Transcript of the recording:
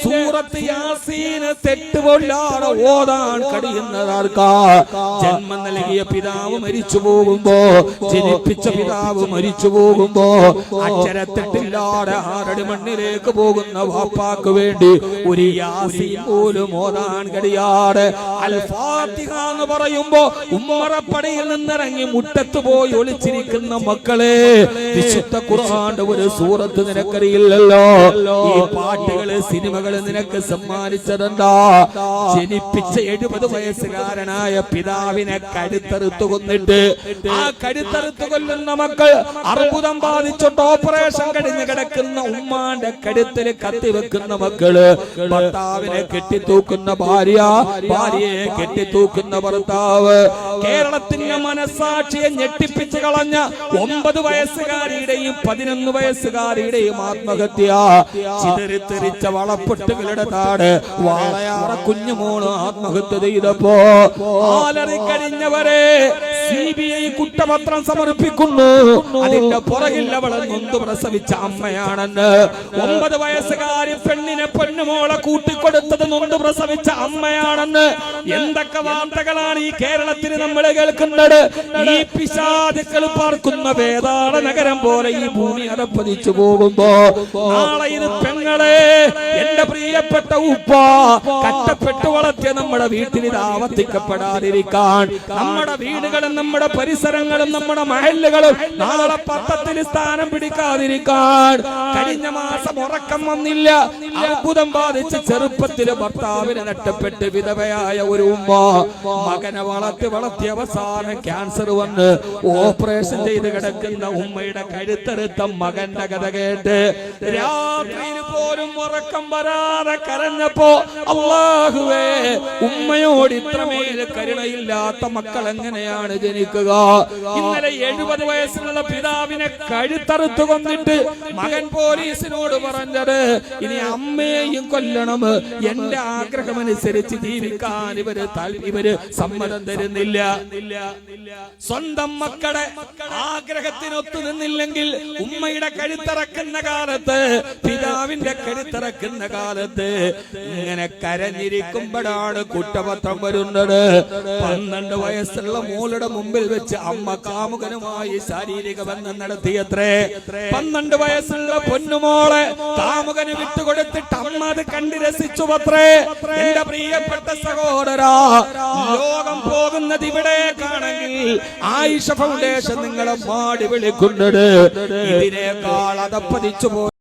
സൂറത്ത് യാസീൻ തെറ്റുകൊല്ലാതെ ഓതാൻ കഴിയുന്നതാർക്കാ? ജന്മം നൽകിയ പിതാവ് മരിച്ചു പോകുമ്പോ, ജനിപ്പിച്ച പിതാവ് മരിച്ചു പോകുമ്പോ, അക്ഷരത്തെറ്റില്ലാതെ ആറടി മണ്ണിലേക്ക് പോകുന്ന വാപ്പാക്ക് വേണ്ടി ഒരു യാസീൻ പോലും ഓതാൻ കഴിയാതെ അൽ ഫാത്തിഹ എന്ന് പറയുമ്പോ ഉമ്മറപ്പടിയിൽ നിന്നിറങ്ങി മുറ്റത്ത് പോയി ഒളിച്ചിരിക്കുന്ന മക്കളെ, വിശുദ്ധ ഖുർആന്റെ ഒരു സൂറത്ത് നിനക്കറിയില്ലല്ലോ. ഈ പാട്ടുകള് സിനിമകള് നിനക്ക് സമ്മാനിച്ചതെന്താ? ജനിപ്പിച്ച 70 വയസ്സുകാരനായ പിതാവിനെ കഴുത്തറുത്തു കൊന്നിട്ട്, ആ കഴുത്തറുത്തു കൊല്ലുന്ന മക്കൾ, അർബുദം ബാധിച്ചിട്ട് ഓപ്പറേഷൻ കഴിഞ്ഞ് കിടക്കുന്ന ഉമ്മാന്റെ കഴുത്തിൽ കത്തിവെക്കുന്ന മക്കള്, ഭർത്താവിനെ കെട്ടിത്തൂക്കുന്ന ഭാര്യ, ഭാര്യയെ കെട്ടിത്തൂക്കുന്ന ഭർത്താവ്, കേരളത്തിന്റെ മനസാക്ഷിയെ ഞെട്ടിപ്പിച്ചു കളഞ്ഞ 9 വയസ്സുകാരിയുടെയും 11 വയസ്സുകാരിയുടെയും ആത്മഹത്യ, ചിതറിത്തെറിച്ച വളപ്പൊട്ടുകളുടെ താട് വാളയാറ കുഞ്ഞുമോള് ആത്മഹത്യ ചെയ്തപ്പോ ആലറിക്കഴിഞ്ഞവരെ CBI കുറ്റപത്രം സമർപ്പിക്കുന്നു. അതിന്റെ പുറകിൽ അവളെ നൊന്തു പ്രസവിച്ച അമ്മയാണെന്ന്. 9 വയസ്സുകാരി പെണ്ണിനെ പൊന്നുമോളെ കൂട്ടിക്കൊടുത്തത് നൊന്തു പ്രസവിച്ച അമ്മയാണെന്ന്. എന്തൊക്കെ വാർത്തകളാണ് ഈ കേരളത്തിൽ നമ്മൾ കേൾക്കുന്നത്? ഈ പിശാചുക്കൾ പാർക്കുന്ന വേതാള നഗരം പോലെ ഈ ഭൂമി അടപ്പതിച്ചു പോകുമ്പോ, നാളെ ഇത് പെങ്ങളെ, എന്റെ പ്രിയപ്പെട്ട ഉപ്പ, കഷ്ടപ്പെട്ടു വളർത്തിയ നമ്മുടെ വീട്ടിൽ ഇത് ആവർത്തിക്കപ്പെടാതിരിക്കാൻ, നമ്മുടെ വീടുകളും നമ്മുടെ പരിസരങ്ങളും നമ്മുടെ മഹല്ലുകളും നാളെ പത്രത്തിൽ സ്ഥാനം പിടിക്കാതിരിക്കാൻ, കഴിഞ്ഞ മാസം ഉറക്കം വന്നില്ല, അർബുദം ബാധിച്ച് ചെറുപ്പത്തിൽ ഭർത്താവിനെ നഷ്ടപ്പെട്ട് വിധവയായ ഒരു ഉമ്മ മകനെ വളർത്തി അവസാനം ക്യാൻസർ വന്ന് ഓപ്പറേഷൻ ചെയ്ത് കിടക്കുന്ന ഉമ്മയുടെ കഴുത്തെടുത്ത മകന്റെ കഥ കേട്ട് രാത്രിയിൽ പോലും ഉറക്കം വരാതെ കരഞ്ഞപ്പോ, അല്ലാഹുവേ, ഉമ്മയോട് ഇത്രമേൽ കരുണയില്ലാത്ത മക്കൾ എങ്ങനെയാണ് ജനിക്കുക? ഇന്നലെ 70 വയസ്സുള്ള പിതാവിനെ കഴുത്തറുത്തു കൊന്നിട്ട് മകൻ പോലീസിനോട് പറഞ്ഞത്, ഇനി അമ്മയെയും കൊല്ലണം, എന്റെ ആഗ്രഹമനുസരിച്ച് ജീവിക്കാൻ ഇവര് സമ്മതം തരുന്നില്ല. സ്വന്തം മക്കളുടെ ആഗ്രഹത്തിനൊത്തു നിന്നില്ലെങ്കിൽ ഉമ്മയുടെ കഴുത്തറക്കുന്ന കാലത്ത്, പിതാവിന്റെ കഴുത്തറക്കുന്ന കാലത്ത് ഇങ്ങനെ കരഞ്ഞിരിക്കുമ്പോഴാണ് കുറ്റപത്രം വരുന്നത്. 12 വയസ്സുള്ള മോളുടെ മുമ്പിൽ വെച്ച് അമ്മ കാമുകനുമായി ശാരീരിക ബന്ധം നടത്തിയത്രേ. 12 വയസ്സുള്ള പൊന്നുമോളെ കാമുകന് വിട്ടുകൊടുത്തിട്ട് അമ്മ അത് കണ്ട് രസിച്ചു അത്രേ. എന്റെ പ്രിയപ്പെട്ട സഹോദരാ, ലോകം പോകുന്നത് ഇവിടേക്കാണെങ്കിൽ ആയിഷ ഫൗണ്ടേഷൻ നിങ്ങളെ മാടി വിളിക്കുന്നത് ഇതിനേക്കാൾ അതപ്പതിച്ചു പോയി.